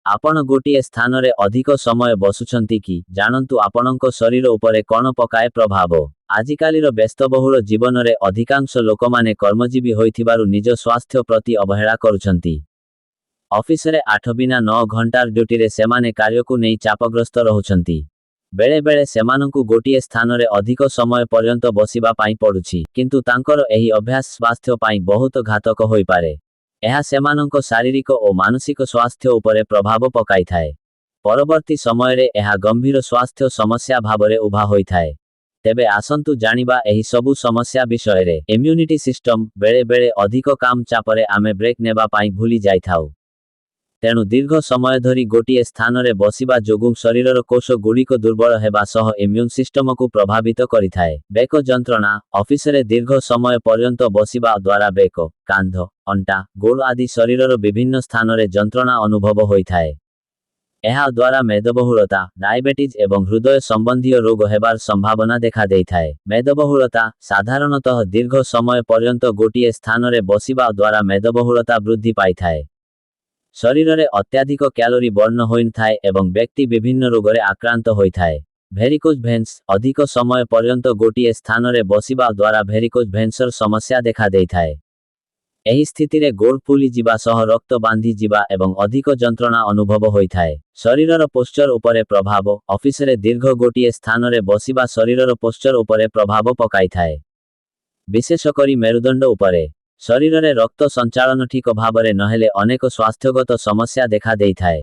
आपण गोटिए स्थान रे अधिक समय बसुछंती कि जानंतु आपणक शरीर उपरे कौन पकाए प्रभाव। आजिकालीर व्यस्तबहुल जीवन रे अधिकांश लोक माने कर्मजीवी होइथिबारु निज स्वास्थ्य प्रति अवहेला करुछंती। ऑफिस रे 8 बिना 9 घंटार ड्यूटी रे सेमाने कार्य को नहीं चापग्रस्त रहुछंती। बेले बेले सेमानंकु गोटिए स्थान रे अधिक समय पर्यंत बसिबा पाई पडुछि, किंतु तांकर एही अभ्यास स्वास्थ्य पाई बहुत घातक होई पारे। यह सेमानंको शारीरिक और मानसिक स्वास्थ्य उपरे प्रभाव पकाई थाए। परवर्ती समय रे यह गंभीर स्वास्थ्य समस्या भावरे उभा होई थाए। तेबे आसंतु जानिबा एही सबु समस्या विषय रे। इम्यूनिटी सिस्टम बेले बेले अधिक काम चापरे आमे ब्रेक नेबा पाई भूली जाई थाउ। तेणु दीर्घ समय धरी गोटिए स्थान रे बसिबा जोगु शरीरर कोष गुड़िक दुर्बल हेबा सह इम्यून सिस्टम को प्रभावित करिथाए। बेक जंत्रणा ऑफिस रे दीर्घ समय पर्यंत बसिबा द्वारा बेक, कांध, अंटा, गोड़ आदि शरीरर विभिन्न स्थान रे जंत्रणा अनुभव होइथाए। एहा द्वारा मेदबहुलता, डायबिटीज एवं हृदय संबंधी रोग हेबार संभावना देखा देइथाए। मेदबहुलता साधारणतः दीर्घ समय पर्यंत गोटिए स्थान रे बसिबा द्वारा मेदबहुलता वृद्धि पाइथाए। शरीर रे अत्याधिक कैलोरी बर्न होइन थाए एवं व्यक्ति विभिन्न रोगरे आक्रांत होइथाए। भेरिकोज भेन्स अधिक समय पर्यंत गोटिए स्थान रे बसिबा द्वारा भेरिकोज भेन्सर समस्या देखा देइथाए। एही स्थिति रे गोड़ फुली जिबा सह रक्त बांधी जिबा एवं अधिक जंत्रणा अनुभव होइथाए। शरीरर पोस्चर उपरे प्रभाव ऑफिस रे दीर्घ गोटिए स्थान रे बसिबा शरीरर पोस्चर उपरे प्रभाव पकाइथाए। विशेषकरी मेरुदंड उपरे। शरीर रे रक्त संचालन ठीक भावरे नहेले अनेक स्वास्थ्यगत समस्या देखा देइथाए।